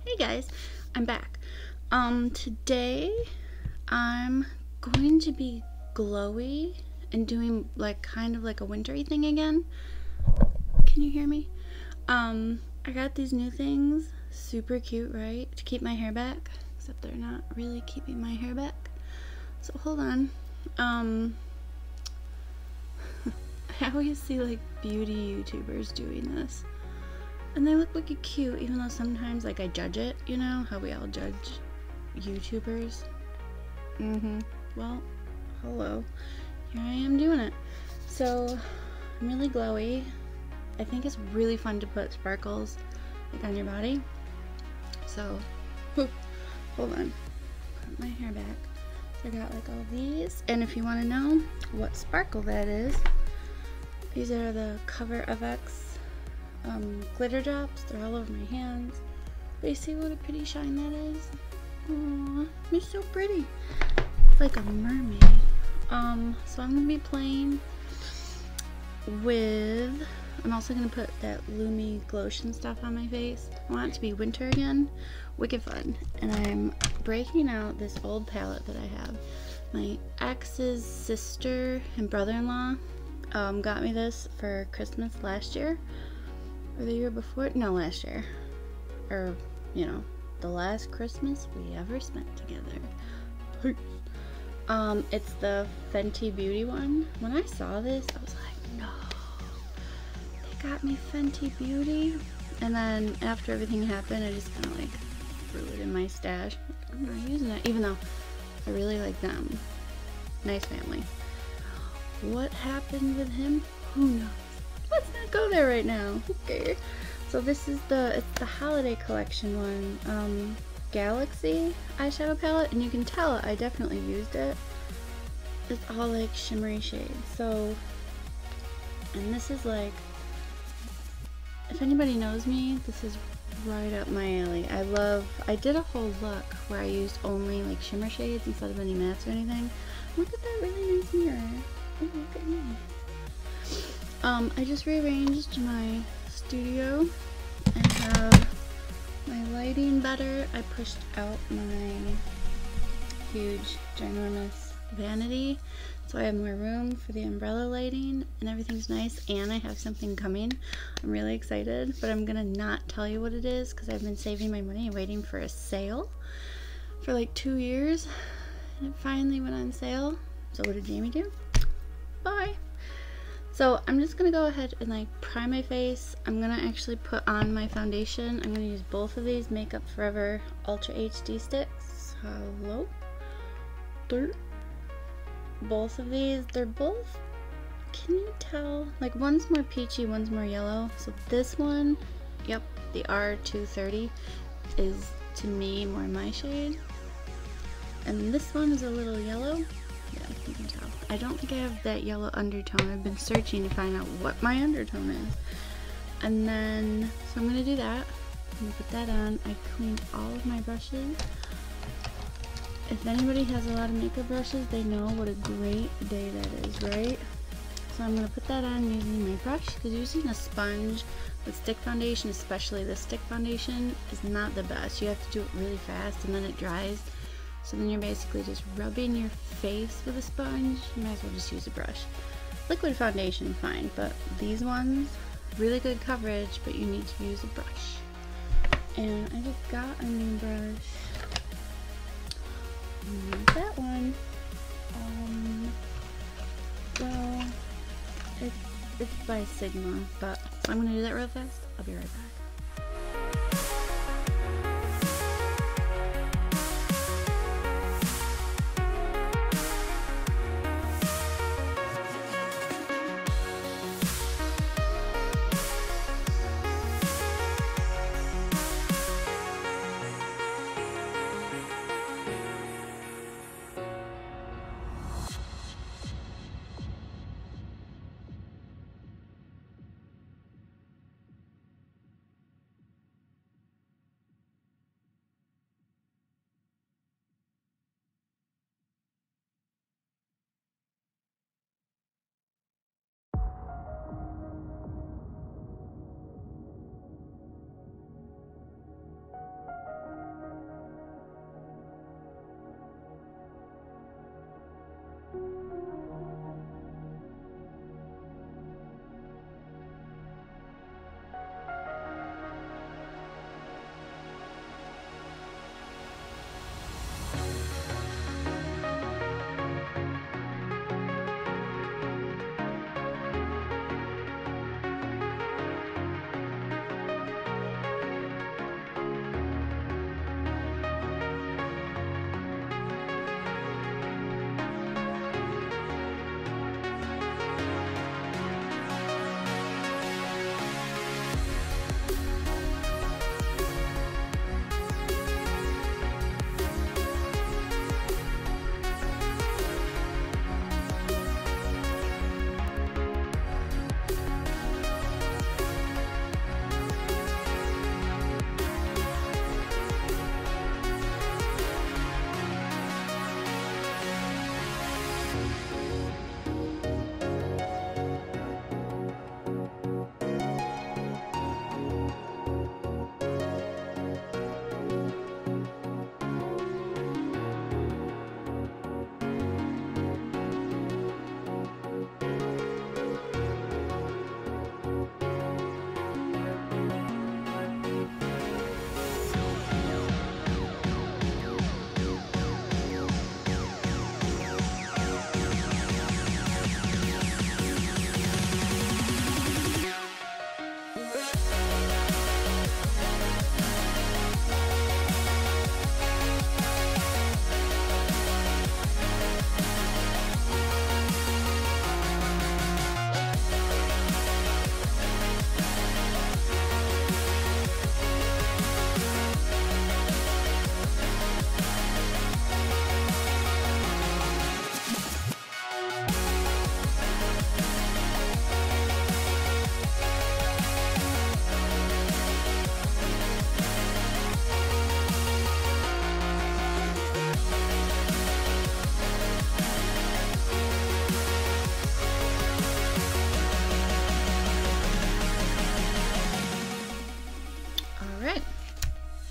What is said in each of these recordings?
Hey guys, I'm back. Today I'm going to be glowy and doing like kind of like a wintry thing again. Can you hear me? I got these new things, super cute, right? To keep my hair back, except they're not really keeping my hair back. So hold on. I always see like beauty YouTubers doing this. And they look wicked cute, even though sometimes like I judge it, you know, how we all judge YouTubers. Well, hello. Here I am doing it. So, I'm really glowy. I think it's really fun to put sparkles like on your body. So, hold on. Put my hair back. So I got like all these. And if you want to know what sparkle that is, these are the Cover FX glitter drops. They're all over my hands. But you see what a pretty shine that is? Aww, they're so pretty. It's like a mermaid. So I'm gonna be playing with, I'm also gonna put that Lumi Glotion stuff on my face. I want it to be winter again. Wicked fun. And I'm breaking out this old palette that I have. My ex's sister and brother-in-law got me this for Christmas last year. Or the year before? No, last year. Or, you know, the last Christmas we ever spent together. It's the Fenty Beauty one. When I saw this, I was like, no. They got me Fenty Beauty. And then after everything happened, I just kind of like threw it in my stash. I'm not using it, even though I really like them. Nice family. What happened with him? Who knows? Let's not go there right now. Okay. So this is it's the holiday collection one. Galaxy eyeshadow palette, and you can tell I definitely used it. It's all like shimmery shades. So, and this is like, if anybody knows me, this is right up my alley. I did a whole look where I used only like shimmer shades instead of any mattes or anything. Look at that really nice mirror. Oh, look at me. I just rearranged my studio and have my lighting better. I pushed out my huge, ginormous vanity, so I have more room for the umbrella lighting, and everything's nice, and I have something coming. I'm really excited, but I'm gonna not tell you what it is because I've been saving my money and waiting for a sale for like 2 years, and it finally went on sale. So what did Jamie do? Bye! So I'm just gonna go ahead and like prime my face. I'm gonna actually put on my foundation. I'm gonna use both of these Makeup Forever Ultra HD sticks. Hello? Both of these, they're both, can you tell? Like one's more peachy, one's more yellow. So this one, yep, the R230 is to me more my shade. And this one is a little yellow. Yeah, you can tell. I don't think I have that yellow undertone. I've been searching to find out what my undertone is. And then, so I'm going to do that. I'm going to put that on. I cleaned all of my brushes. If anybody has a lot of makeup brushes, they know what a great day that is, right? So I'm going to put that on using my brush, because using a sponge with stick foundation, especially the stick foundation, is not the best. You have to do it really fast and then it dries. So then you're basically just rubbing your face with a sponge. You might as well just use a brush. Liquid foundation, fine, but these ones, really good coverage, but you need to use a brush. And I just got a new brush. That one, well, it's by Sigma, but so I'm gonna do that real fast. I'll be right back.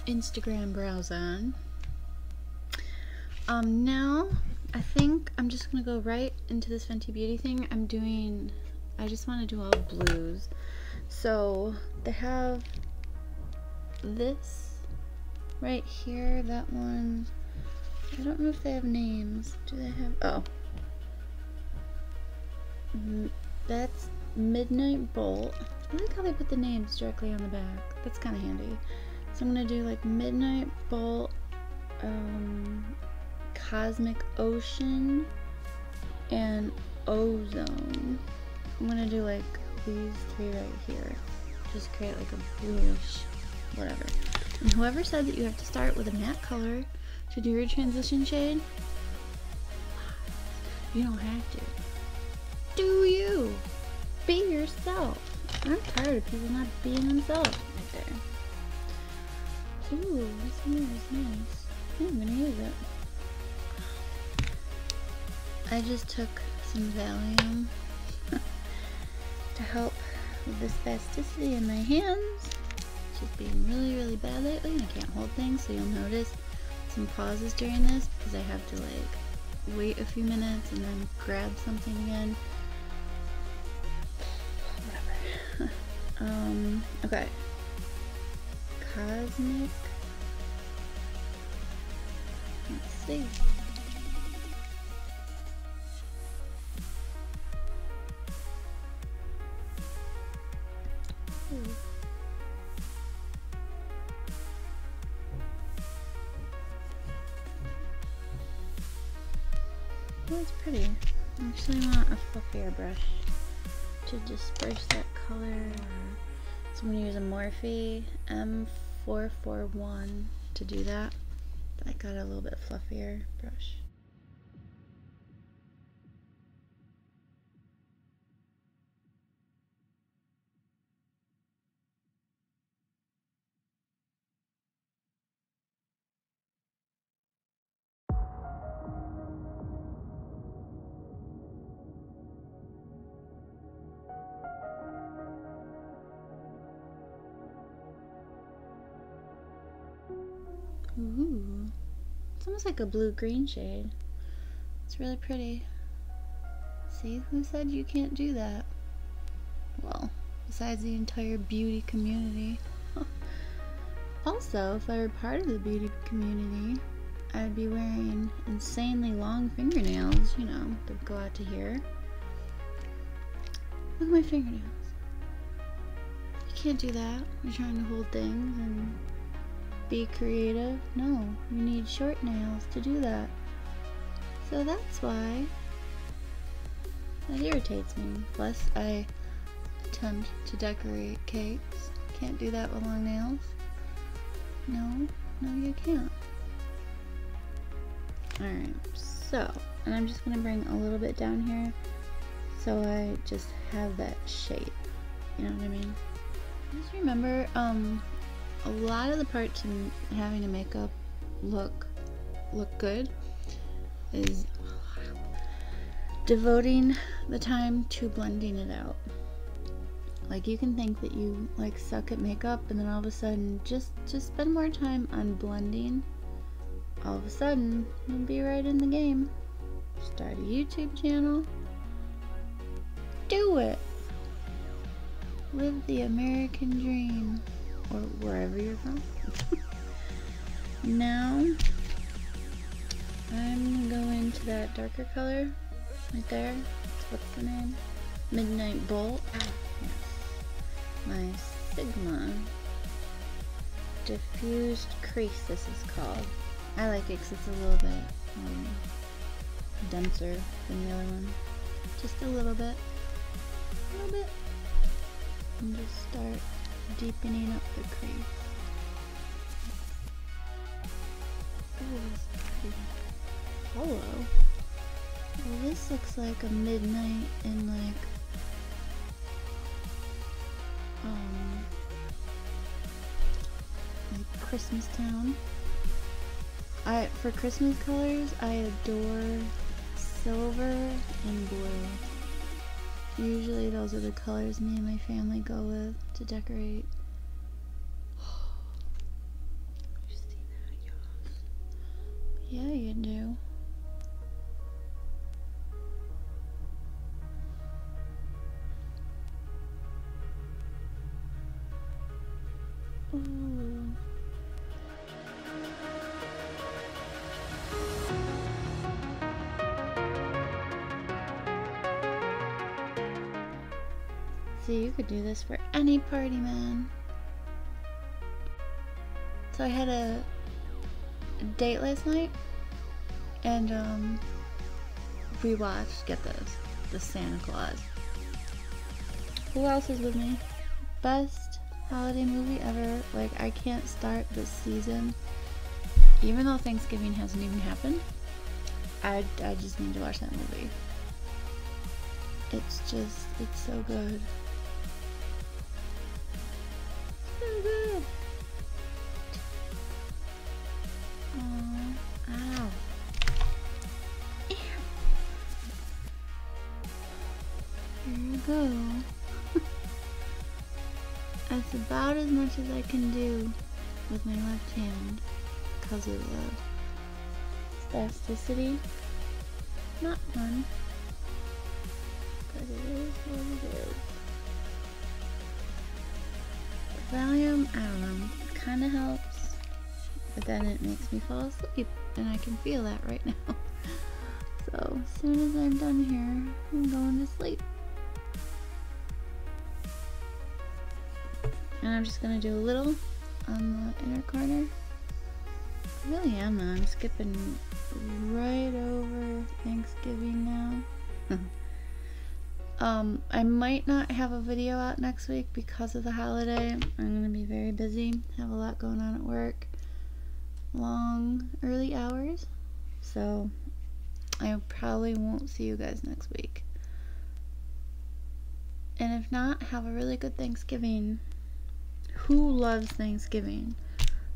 Instagram browse on. Now I think I'm just gonna go right into this Fenty Beauty thing. I just want to do all blues. So they have this right here, that one. I don't know if they have names. Do they have, oh. That's Midnight Bolt. I like how they put the names directly on the back. That's kind of handy. So I'm gonna do like Midnight Bolt, Cosmic Ocean, and Ozone. I'm gonna do like these three right here. Just create like a bluish whatever. And whoever said that you have to start with a matte color to do your transition shade, you don't have to. Do you? Be yourself. I'm tired of people not being themselves right there. Ooh, this mirror is nice. Yeah, I'm gonna use it. I just took some Valium to help with the spasticity in my hands. It's just being really, really bad lately, and I can't hold things, so you'll notice some pauses during this because I have to like wait a few minutes and then grab something again. Whatever. Okay. Cosmic. Let's see. Ooh. Oh, it's pretty. I actually want a fluffier brush to disperse that color. So I'm going to use a Morphe M441 to do that. But I got a little bit fluffier brush. Ooh, it's almost like a blue-green shade. It's really pretty. See, who said you can't do that? Well, besides the entire beauty community. Also, if I were part of the beauty community, I'd be wearing insanely long fingernails, you know, that go out to here. Look at my fingernails. You can't do that. You're trying to hold things and be creative. No, you need short nails to do that. So that's why that irritates me. Plus, I attempt to decorate cakes. Can't do that with long nails. No, you can't. Alright, so, and I'm just gonna bring a little bit down here so I just have that shape. You know what I mean? Just remember, a lot of the part to having a makeup look good is devoting the time to blending it out. Like, you can think that you like suck at makeup, and then all of a sudden just spend more time on blending. All of a sudden you'll be right in the game. Start a YouTube channel. Do it. Live the American dream. Or wherever you're from. Now, I'm gonna go into that darker color right there. What's the name? Midnight Bolt. Yes. My Sigma Diffused Crease, this is called. I like it because it's a little bit denser than the other one. Just a little bit. And just start deepening up the crease. Oh, this is pretty. Hello. Well, this looks like a midnight in like Christmas town. For Christmas colors, I adore silver and blue. Usually those are the colors me and my family go with to decorate. Yeah, you do. Ooh. See, you could do this for any party, man. So I had a date last night, and we watched, get this, the Santa Claus. Who else is with me? Best holiday movie ever. Like, I can't start this season, even though Thanksgiving hasn't even happened. I just need to watch that movie. It's so good. So good. Ow. Ew. Here you go. That's about as much as I can do with my left hand because of the spasticity. Not fun, but it is what it is. The Valium, I don't know, kind of helps, but then it makes me fall asleep, and I can feel that right now. So as soon as I'm done here, I'm going to sleep. And I'm just gonna do a little on the inner corner. I really am, though. I'm skipping right over Thanksgiving now. I might not have a video out next week because of the holiday. I'm gonna be very busy, have a lot going on at work, long early hours, so I probably won't see you guys next week. And if not, have a really good Thanksgiving. Who loves Thanksgiving?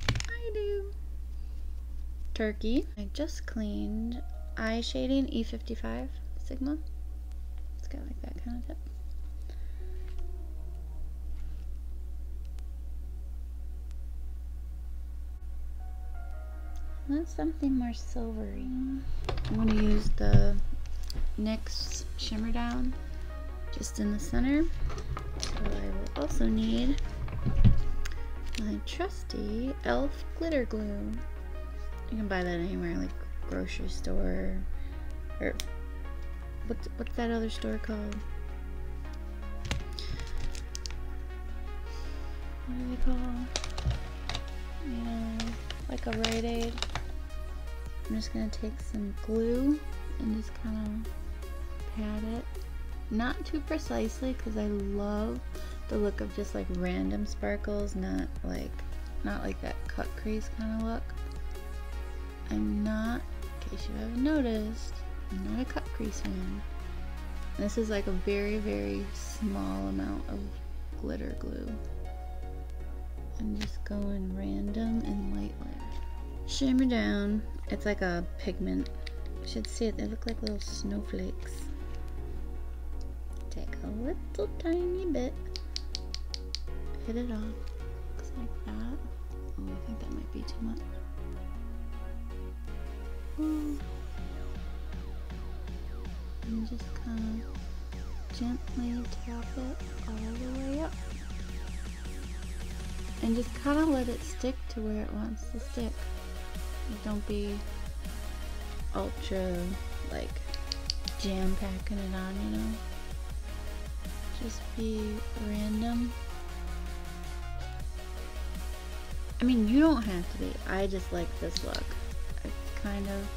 I do. Turkey. I just cleaned eye shading E55 Sigma. It's got like that kind of tip. That's something more silvery. I'm going to use the NYX Shimmer Down just in the center. So I will also need my trusty e.l.f. glitter glue. You can buy that anywhere, like grocery store, or what's that other store called? What do they call? You know, like a Rite Aid. I'm just gonna take some glue and just kind of pat it. Not too precisely, because I love the look of just like random sparkles, not like that cut crease kind of look. I'm not, in case you haven't noticed, I'm not a cut crease fan. This is like a very, very small amount of glitter glue. I'm just going random and lightly. Shimmer Down, it's like a pigment. You should see it, they look like little snowflakes. Take a little tiny bit, hit it off, looks like that. Oh, I think that might be too much. Ooh. And just kind of gently tap it all the way up. And just kind of let it stick to where it wants to stick. Don't be ultra, like, jam packing it on, you know? Just be random. I mean, you don't have to be. I just like this look. It's kind of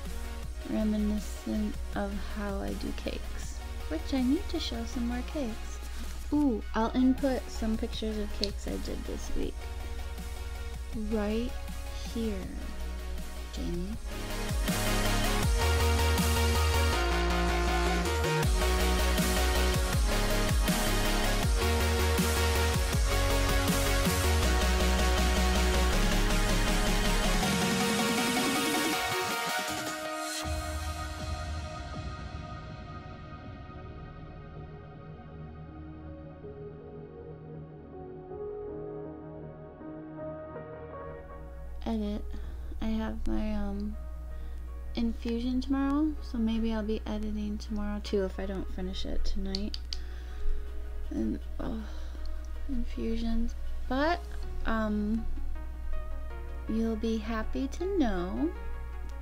reminiscent of how I do cakes, which I need to show some more cakes. Ooh, I'll input some pictures of cakes I did this week. Right here, Jamie. Edit. I have my infusion tomorrow, so maybe I'll be editing tomorrow too if I don't finish it tonight. And infusions. But you'll be happy to know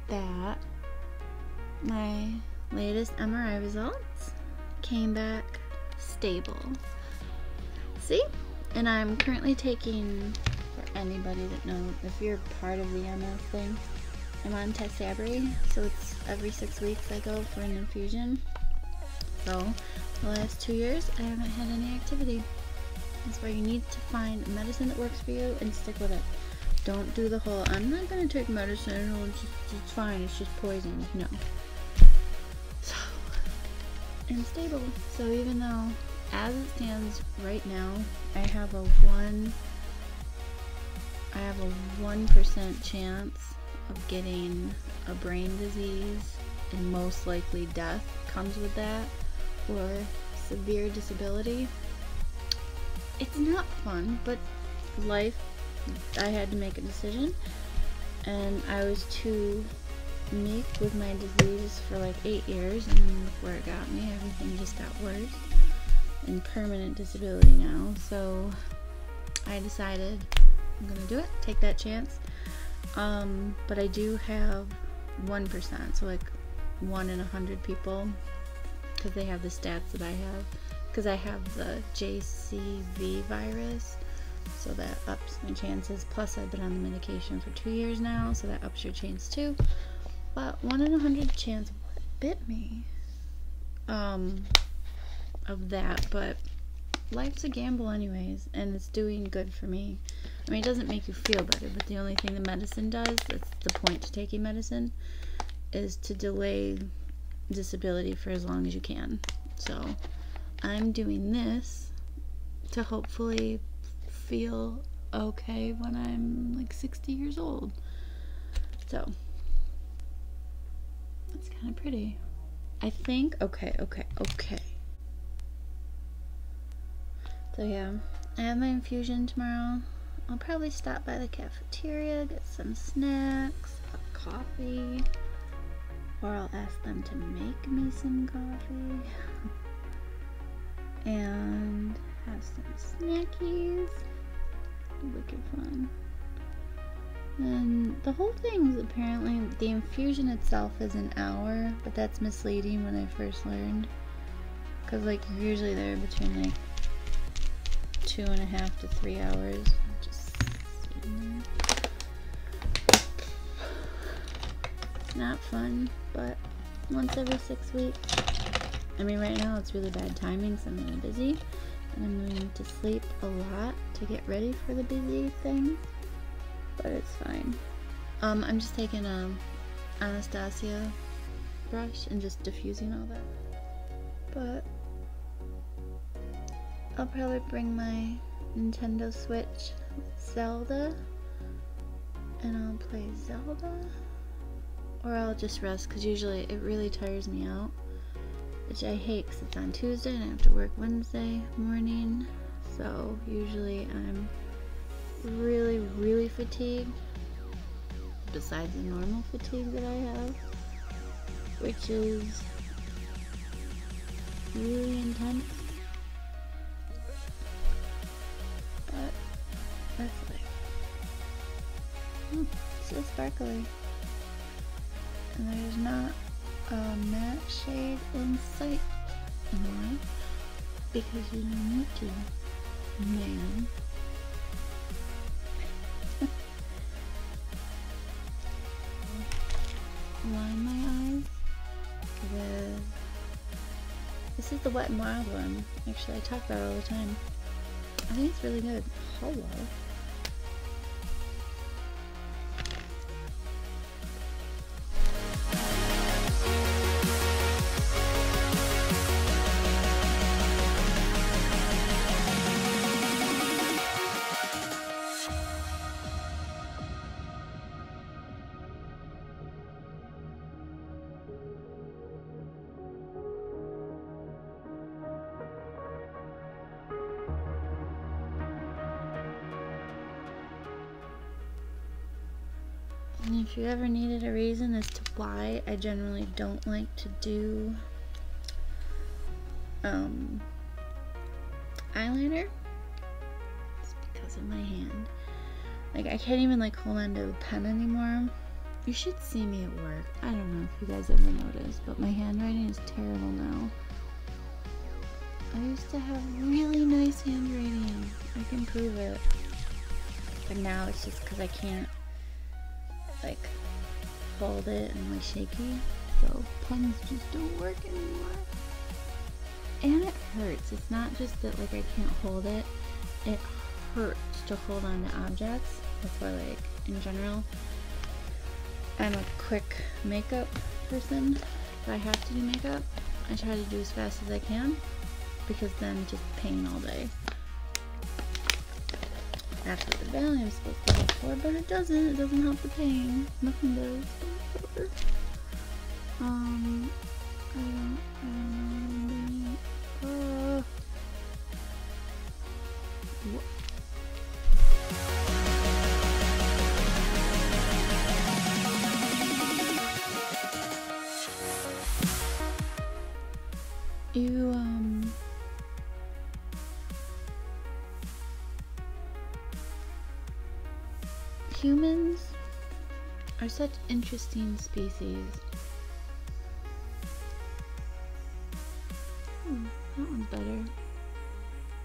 that my latest MRI results came back stable. See? And I'm currently taking, for anybody that knows, if you're part of the MS thing, I'm on Tysabri, so it's every 6 weeks I go for an infusion. So the last 2 years I haven't had any activity. That's why you need to find a medicine that works for you and stick with it. Don't do the whole, I'm not going to take medicine, it's fine, it's just poison. No. So, and stable. So even though, as it stands right now, I have a 1% chance of getting a brain disease, and most likely death comes with that, or severe disability. It's not fun, but life, I had to make a decision, and I was too meek with my disease for like 8 years, and before it got me, everything just got worse, and permanent disability now, so I decided I'm gonna do it, take that chance. But I do have 1%, so like 1 in 100 people, because they have the stats that I have, because I have the JCV virus, so that ups my chances. Plus I've been on the medication for 2 years now, so that ups your chance too. But 1 in 100 chance of what bit me of that, but life's a gamble anyways, and it's doing good for me. I mean, it doesn't make you feel better, but the only thing the medicine does, that's the point to taking medicine, is to delay disability for as long as you can. So I'm doing this to hopefully feel okay when I'm like 60 years old. So that's kind of pretty. I think, okay. So yeah, I have my infusion tomorrow. I'll probably stop by the cafeteria, get some snacks, hot coffee, or I'll ask them to make me some coffee, and have some snackies. Wicked fun. And the whole thing's apparently, the infusion itself is an hour, but that's misleading when I first learned. Because like you're usually there between like 2.5 to 3 hours. Just sitting there. It's not fun, but once every 6 weeks. I mean, right now it's really bad timing, so I'm really busy, and I'm going to sleep a lot to get ready for the busy thing, but it's fine. I'm just taking a Anastasia brush and just diffusing all that, but I'll probably bring my Nintendo Switch with Zelda, and I'll play Zelda, or I'll just rest, because usually it really tires me out, which I hate because it's on Tuesday and I have to work Wednesday morning, so usually I'm really fatigued, besides the normal fatigue that I have, which is really intense. But that's life. So sparkly. And there's not a matte shade in sight. Why? Because you don't need to, man. Line my eyes with, this is the Wet n Wild one. Actually, I talk about it all the time. I think it's really good. Hello. And if you ever needed a reason as to why I generally don't like to do eyeliner, it's because of my hand. Like, I can't even like hold on to a pen anymore. You should see me at work. I don't know if you guys ever noticed, but my handwriting is terrible now. I used to have really nice handwriting. I can prove it. But now it's just because I can't like hold it and like shaky. So pens just don't work anymore. And it hurts. It's not just that like I can't hold it. It hurts to hold on to objects. That's why, like, in general, I'm a quick makeup person. If I have to do makeup, I try to do as fast as I can, because then just pain all day. That's what the Valium's supposed to help for, but it doesn't. It doesn't help the pain. Nothing does. I don't know. Humans are such interesting species. That one's better.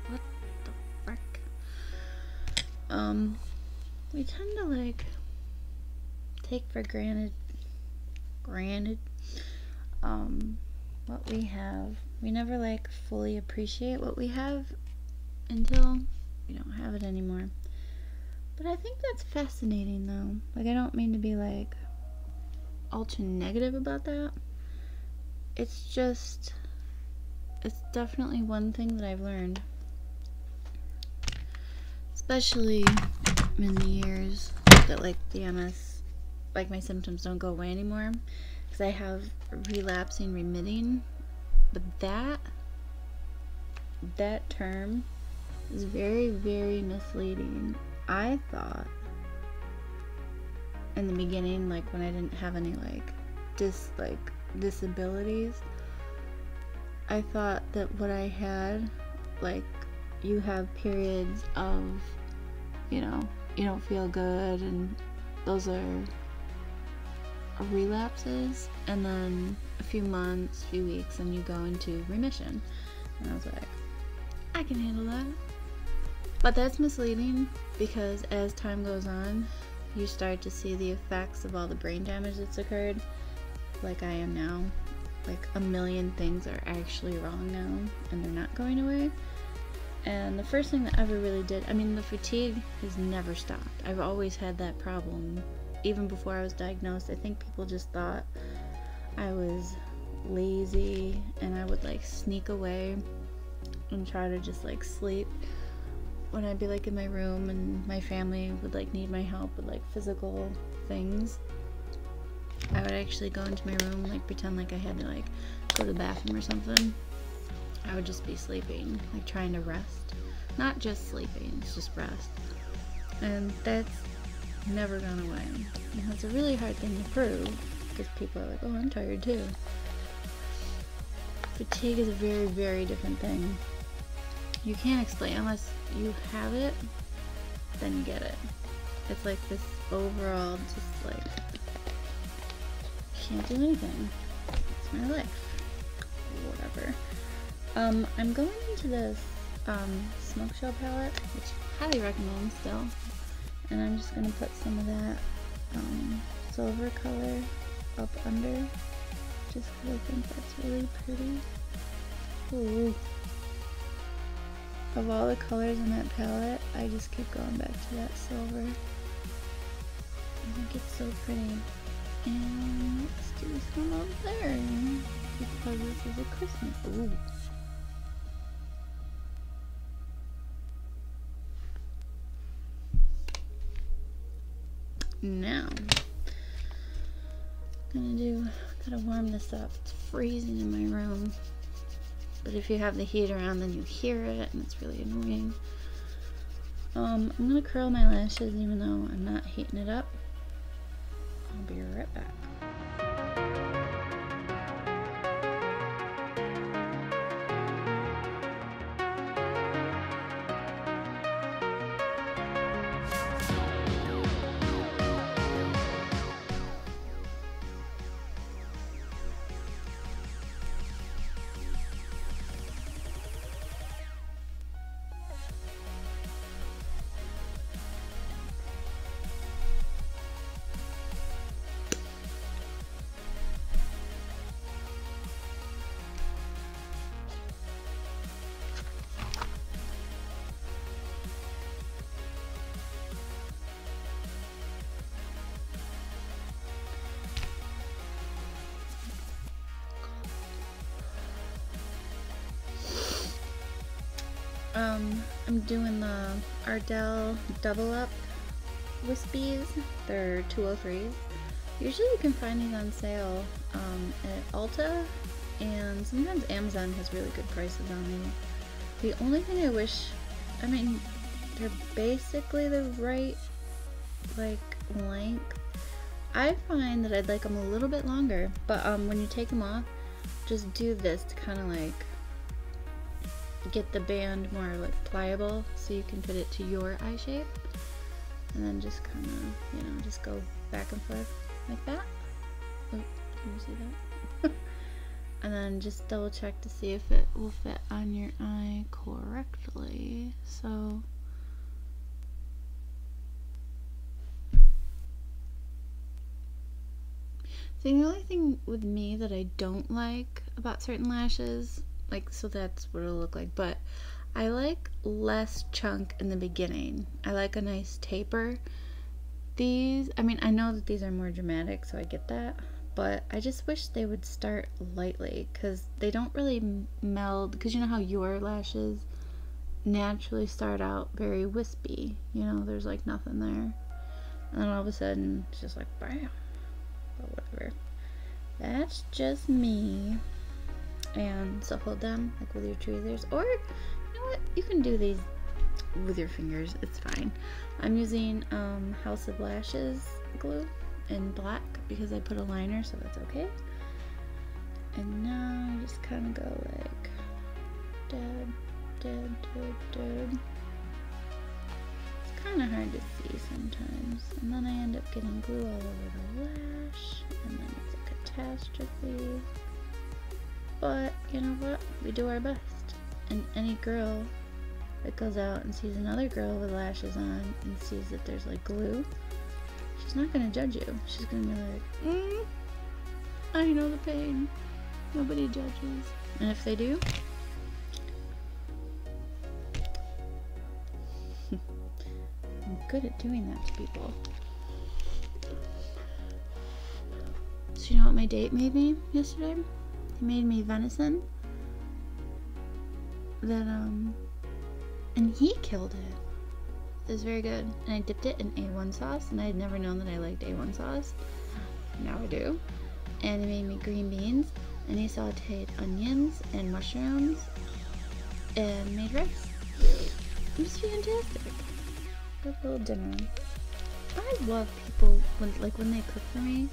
What the frick? We tend to like take for granted what we have. We never like fully appreciate what we have until we don't have it anymore. But I think that's fascinating though. Like, I don't mean to be like ultra negative about that. It's just, it's definitely one thing that I've learned. Especially in the years that like the MS, like my symptoms don't go away anymore. Because I have relapsing remitting. But that term is very, very misleading. I thought in the beginning, like when I didn't have any disabilities, I thought that what I had, like, you have periods of, you know, you don't feel good, and those are relapses, and then a few months, few weeks, and you go into remission. And I was like, I can handle that. But that's misleading, because as time goes on, you start to see the effects of all the brain damage that's occurred, like I am now. Like, a million things are actually wrong now, and they're not going away. And the first thing that ever really did, I mean, the fatigue has never stopped. I've always had that problem, even before I was diagnosed. I think people just thought I was lazy, and I would like sneak away and try to just like sleep when I'd be like in my room, and my family would like need my help with like physical things. I would actually go into my room, like pretend like I had to like go to the bathroom or something. I would just be sleeping, like trying to rest. Not just sleeping, it's just rest. And that's never gone away. And that's a really hard thing to prove, because people are like, oh, I'm tired too. Fatigue is a very, very different thing. You can't explain unless you have it, then you get it. It's like this overall, just like, can't do anything. It's my life. Whatever. I'm going into this smoke show palette, which I highly recommend still. And I'm just gonna put some of that silver color up under, just because I think that's really pretty. Ooh. Of all the colors in that palette, I just keep going back to that silver. I think it's so pretty. And let's do this one over there, because this is a Christmas. Ooh. Now, gotta warm this up. It's freezing in my room. But if you have the heat around, then you hear it, and it's really annoying. I'm gonna curl my lashes, even though I'm not heating it up. I'll be right back. I'm doing the Ardell Double Up Wispies. They're 203s. Usually you can find these on sale at Ulta, and sometimes Amazon has really good prices on these. The only thing I wish, I mean, they're basically the right, like, length. I find that I'd like them a little bit longer, but when you take them off, just do this to kind of like get the band more like pliable so you can fit it to your eye shape, and then just kind of, you know, just go back and forth like that. Oh, can you see that? And then just double check to see if it will fit on your eye correctly. So the only thing with me that I don't like about certain lashes, like, so that's what it'll look like, but I like less chunk in the beginning. I like a nice taper. These, I mean, I know that these are more dramatic, so I get that, but I just wish they would start lightly, because they don't really meld, because you know how your lashes naturally start out very wispy, you know, there's like nothing there, and then all of a sudden it's just like bam. But whatever, that's just me. And so hold them like with your tweezers, or you know what, you can do these with your fingers, it's fine. I'm using House of Lashes glue in black because I put a liner, so that's okay. And now I just kind of go like dab, dab, dab, dab. It's kind of hard to see sometimes, and then I end up getting glue all over the lash, and then it's a catastrophe. But you know what? We do our best. And any girl that goes out and sees another girl with lashes on and sees that there's like glue, she's not gonna judge you. She's gonna be like, I know the pain. Nobody judges. And if they do, I'm good at doing that to people. So you know what my date made me yesterday? He made me venison that and he killed it. It was very good, and I dipped it in A1 sauce, and I had never known that I liked A1 sauce. Now I do. And he made me green beans, and he sauteed onions and mushrooms and made rice. It was fantastic. Good little dinner. I love people when they cook for me.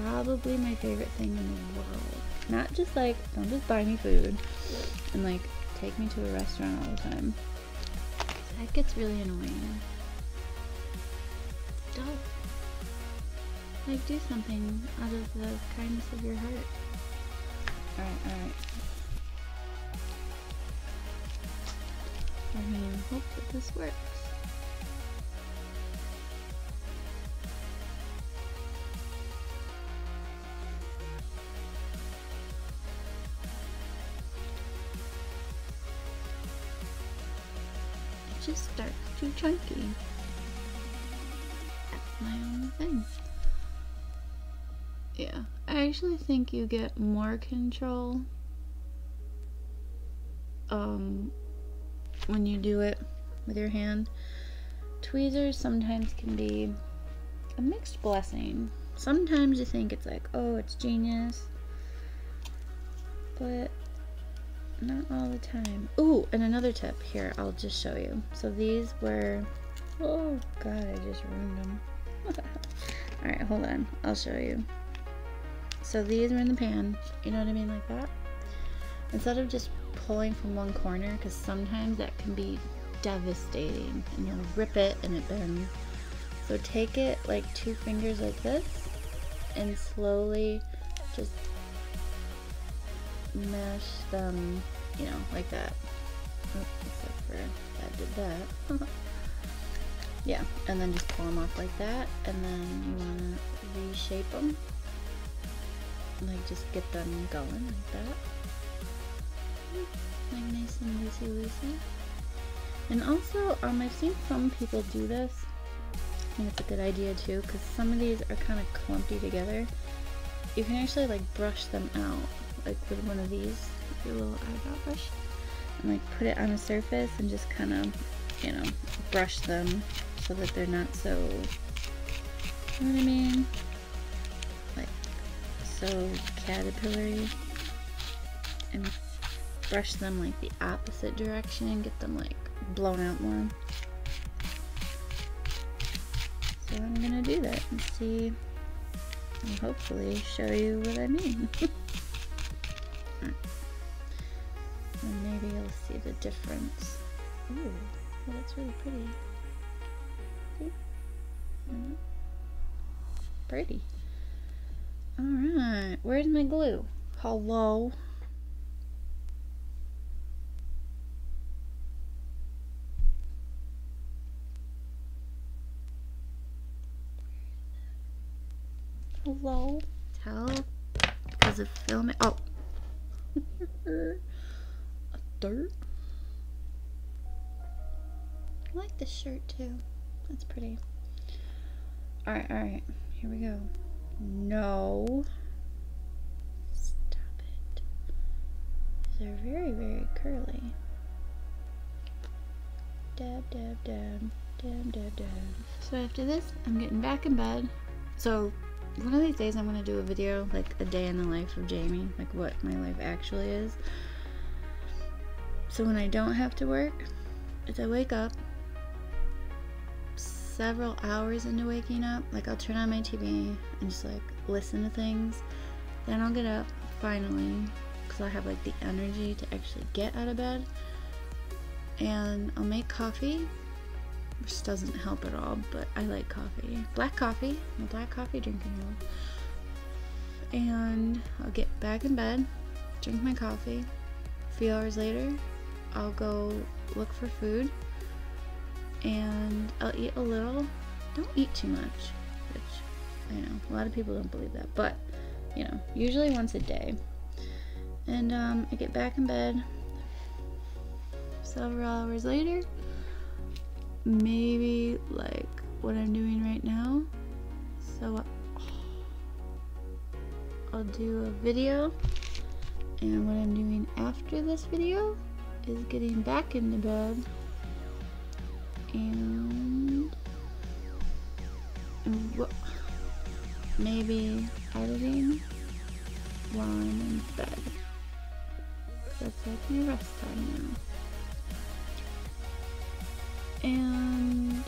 Probably my favorite thing in the world. Not just like, don't just buy me food and like take me to a restaurant all the time. That gets really annoying. Don't. Like, do something out of the kindness of your heart. Alright. I mean, hope that this works. Just starts too chunky. That's my only thing. Yeah, I actually think you get more control when you do it with your hand. Tweezers sometimes can be a mixed blessing. Sometimes you think it's like, oh, it's genius, but not all the time. Ooh, and another tip here, I'll just show you. So these were, oh god, I just ruined them. Alright, hold on. I'll show you. So these are in the pan. You know what I mean? Like that. Instead of just pulling from one corner, because sometimes that can be devastating. And you'll rip it and it bends. So take it like 2 fingers like this. And slowly just mash them, you know, like that. Oh, except for that did that. Yeah, and then just pull them off like that, and then you want to reshape them, like just get them going like that, like nice and loosey. And also, I've seen some people do this. I think it's a good idea too, because some of these are kind of clumpy together. You can actually like brush them out, like with one of these, your little eyebrow brush, and like put it on a surface and just kind of, you know, brush them so that they're not so, you know what I mean, like so caterpillary, and brush them like the opposite direction and get them like blown out more. So I'm gonna do that and see, and hopefully show you what I mean. And maybe you'll see the difference. Ooh, well, that's really pretty. See? Pretty. Alright, where's my glue? Hello? Hello? Tell, because of filming. Oh. A dirt. I like this shirt too. That's pretty. Alright, here we go. No. Stop it. They're very, very curly. Dab, dab, dab. Dab, dab, dab. So after this, I'm getting back in bed. So one of these days I'm gonna do a video, like a day in the life of Jamie, like what my life actually is. So when I don't have to work, is I wake up, several hours into waking up, like I'll turn on my TV and just like listen to things. Then I'll get up finally, because I have like the energy to actually get out of bed, and I'll make coffee, which doesn't help at all, but I like coffee. Black coffee. I'm a black coffee drinker now. And I'll get back in bed, drink my coffee. A few hours later, I'll go look for food, and I'll eat a little. Don't eat too much, which I know a lot of people don't believe that, but you know, usually once a day. And I get back in bed several hours later, maybe like what I'm doing right now. So I'll do a video, and what I'm doing after this video is getting back into bed and maybe editing while I'm in bed. That's like my rest time now. And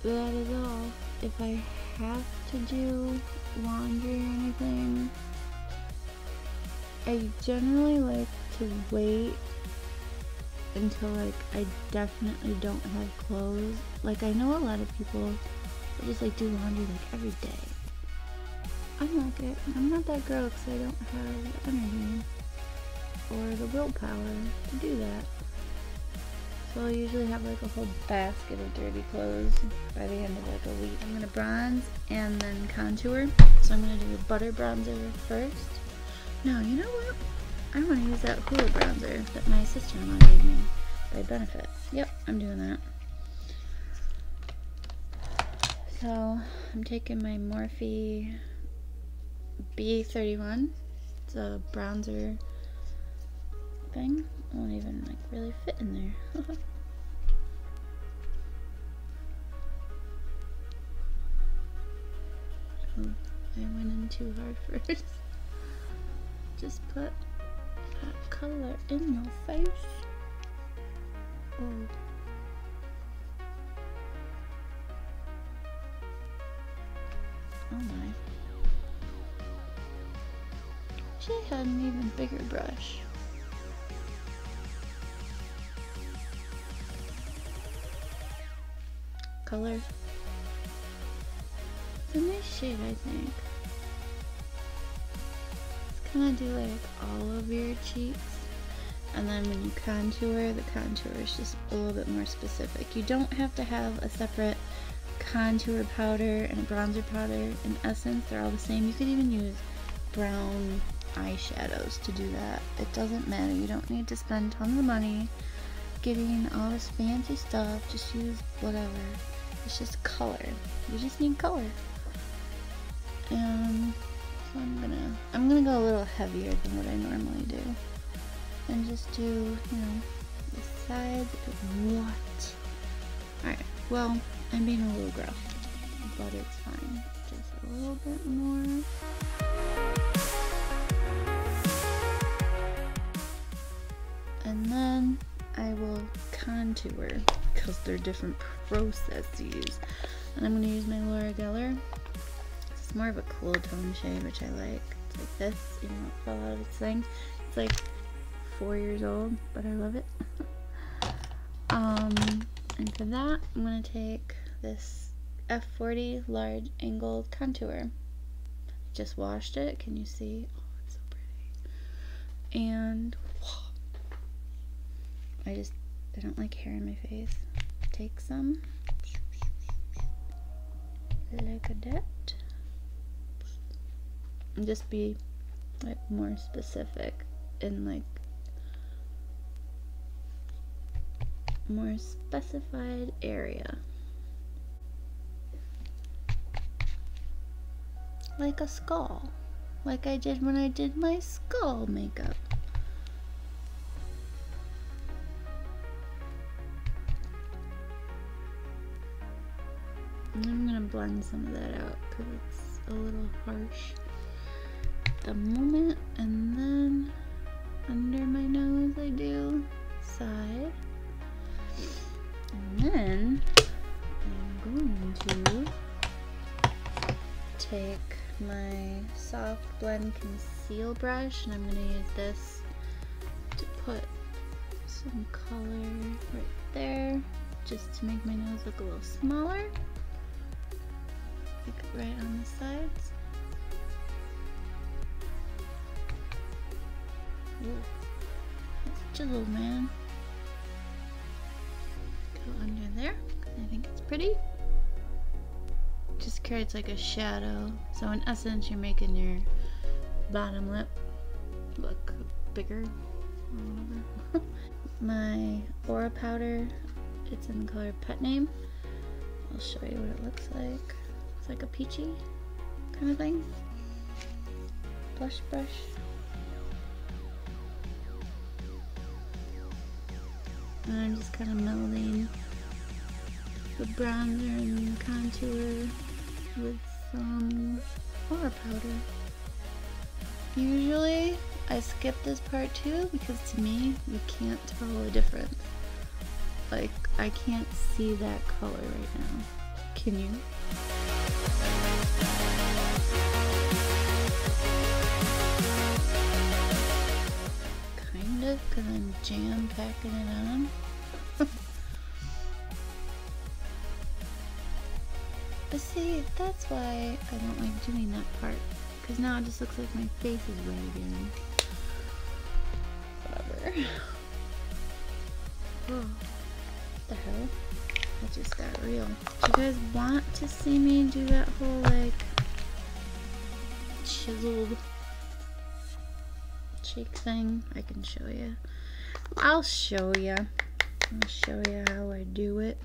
that is all. If I have to do laundry or anything, I generally like to wait until like I definitely don't have clothes. Like I know a lot of people will just like do laundry like every day. I'm like it. I'm not that girl because I don't have the energy or the willpower to do that. So I'll usually have like a whole basket of dirty clothes by the end of like a week. I'm gonna bronze and then contour. So I'm gonna do the butter bronzer first. No, you know what? I want to use that Hula bronzer that my sister-in-law gave me by Benefit. Yep, I'm doing that. So I'm taking my Morphe B31. It's a bronzer thing. It won't even like really fit in there. Oh, I went in too hard first. Just put that color in your face. Oh. Oh my. She had an even bigger brush. Color. It's a nice shade, I think. It's kind of do like all over your cheeks. And then when you contour, the contour is just a little bit more specific. You don't have to have a separate contour powder and a bronzer powder. In essence, they're all the same. You could even use brown eyeshadows to do that. It doesn't matter. You don't need to spend tons of money getting all this fancy stuff. Just use whatever. It's just color. You just need color. And so I'm gonna go a little heavier than what I normally do. And just do, you know, the sides. What? Alright, well, I'm being a little gruff, but it's fine. Just a little bit more. And then I will contour, because they're different processes. And I'm going to use my Laura Geller. It's more of a cool tone shade, which I like. It's like this, even though it fell out of its thing. It's like 4 years old, but I love it. And for that, I'm going to take this F40 large angled contour. Just washed it. Can you see? Oh, it's so pretty. And I don't like hair in my face. Take some. Like that. And just be like more specific in like more specified area. Like a skull. Like I did when I did my skull makeup. And I'm gonna blend some of that out because it's a little harsh at the moment. And then under my nose I do side. And then I'm going to take my soft blend conceal brush and I'm going to use this to put some color right there just to make my nose look a little smaller. Like right on the sides. Ooh, that's chiseled, man. Under there, I think it's pretty. Just creates like a shadow. So in essence, you're making your bottom lip look bigger or whatever. My Aura powder, it's in the color Pet Name. I'll show you what it looks like. It's like a peachy kind of thing. Blush brush. And I'm just kind of melding the bronzer and contour with some Aura powder. Usually I skip this part too because to me you can't tell the difference. Like I can't see that color right now. Can you? Kind of, because I'm jam packing it on. But see, that's why I don't like doing that part. Because now it just looks like my face is red again. Whatever. Oh, what the hell? That just got real. Do you guys want to see me do that whole like chiseled cheek thing? I can show you. I'll show you. I'll show you how I do it.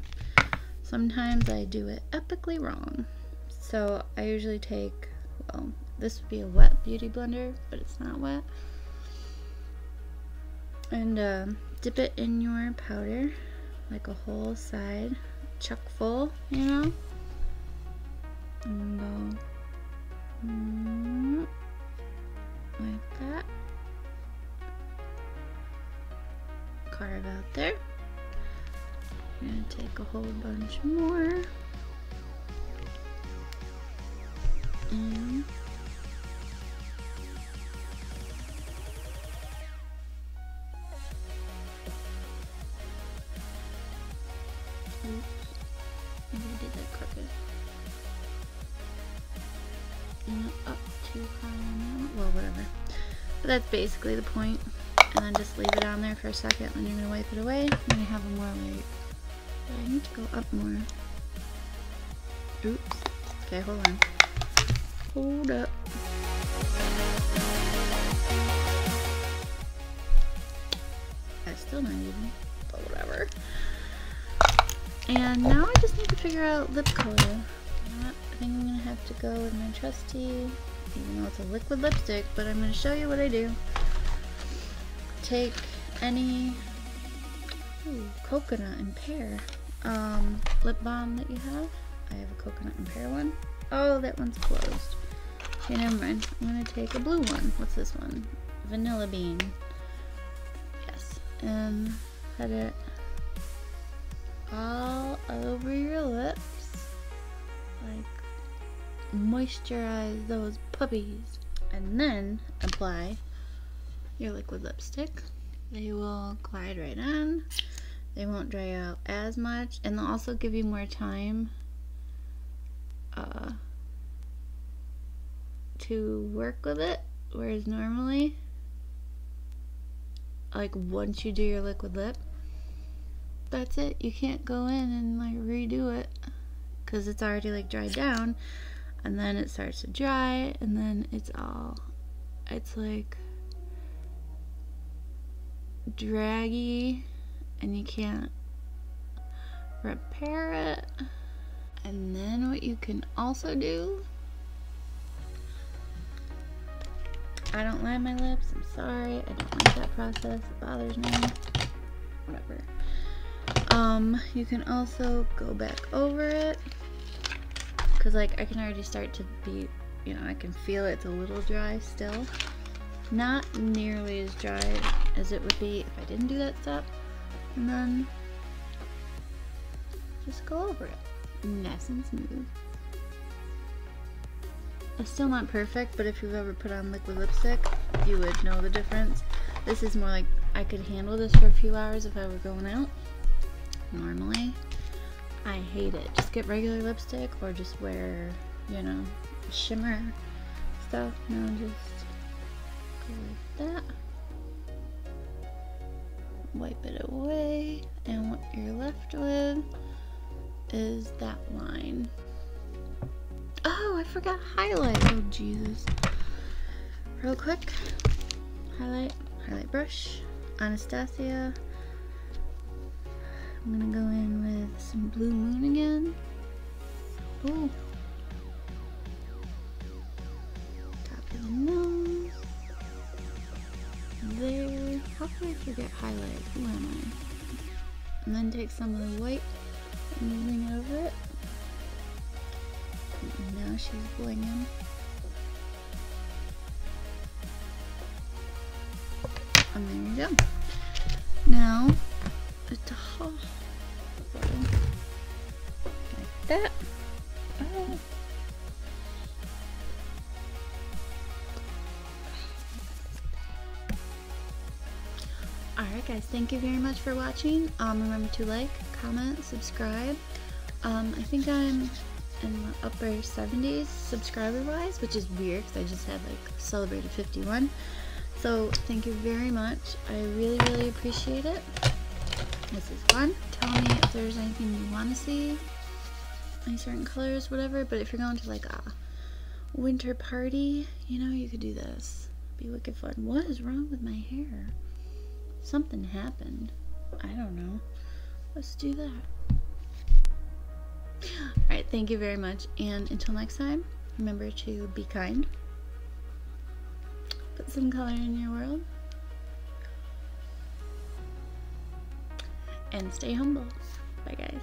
Sometimes I do it epically wrong. So I usually take, well, this would be a wet beauty blender, but it's not wet. And dip it in your powder, like a whole side, chuck full, you know? And go like that. Carve out there. I'm gonna take a whole bunch more. And oops, maybe I did that crooked. And up too high on that. Well, whatever. But that's basically the point. And then just leave it on there for a second, then you're gonna wipe it away. And then you have a more like, I need to go up more. Oops. Okay, hold on. Hold up. That's still not even, but whatever. And now I just need to figure out lip color. I think I'm gonna have to go with my trusty, even though it's a liquid lipstick, but I'm gonna show you what I do. Take any coconut and pear lip balm that you have. I have a coconut and pear one. Oh, that one's closed. Okay, never mind. I'm gonna take a blue one. What's this one? Vanilla bean. Yes. And put it all over your lips. Like, moisturize those puppies. And then apply your liquid lipstick. They will glide right on. They won't dry out as much, and they'll also give you more time to work with it, whereas normally, like, once you do your liquid lip, that's it. You can't go in and like redo it because it's already like dried down, and then it starts to dry, and then it's like draggy, and you can't repair it. And then what you can also do, I don't line my lips, I'm sorry, I don't like that process, it bothers me, whatever. You can also go back over it, because like I can already start to be, you know, I can feel it's a little dry still. Not nearly as dry as it would be if I didn't do that step. And then just go over it. Nice and smooth. It's still not perfect, but if you've ever put on liquid lipstick, you would know the difference. This is more like I could handle this for a few hours if I were going out. Normally, I hate it. Just get regular lipstick or just wear, you know, shimmer stuff. No, just go like that. Wipe it away, and what you're left with is that line. Oh, I forgot highlight. Oh, Jesus. Real quick. Highlight brush. Anastasia. I'm gonna go in with some Blue Moon again. Ooh. Top of the nose. There. How could I forget highlight? Who am I? And then take some of the white and bring it over it. And now she's blinging. And there you go. Now, the top. Like that. Oh. Alright guys, thank you very much for watching. Remember to like, comment, subscribe. I think I'm in the upper 70s subscriber wise, which is weird because I just had like celebrated 51. So thank you very much. I really appreciate it. This is fun. Tell me if there's anything you want to see, any certain colors, whatever. But if you're going to like a winter party, you know, you could do this. Be wicked fun. What is wrong with my hair? Something happened. I don't know. Let's do that. Alright, thank you very much. And until next time, remember to be kind. Put some color in your world. And stay humble. Bye guys.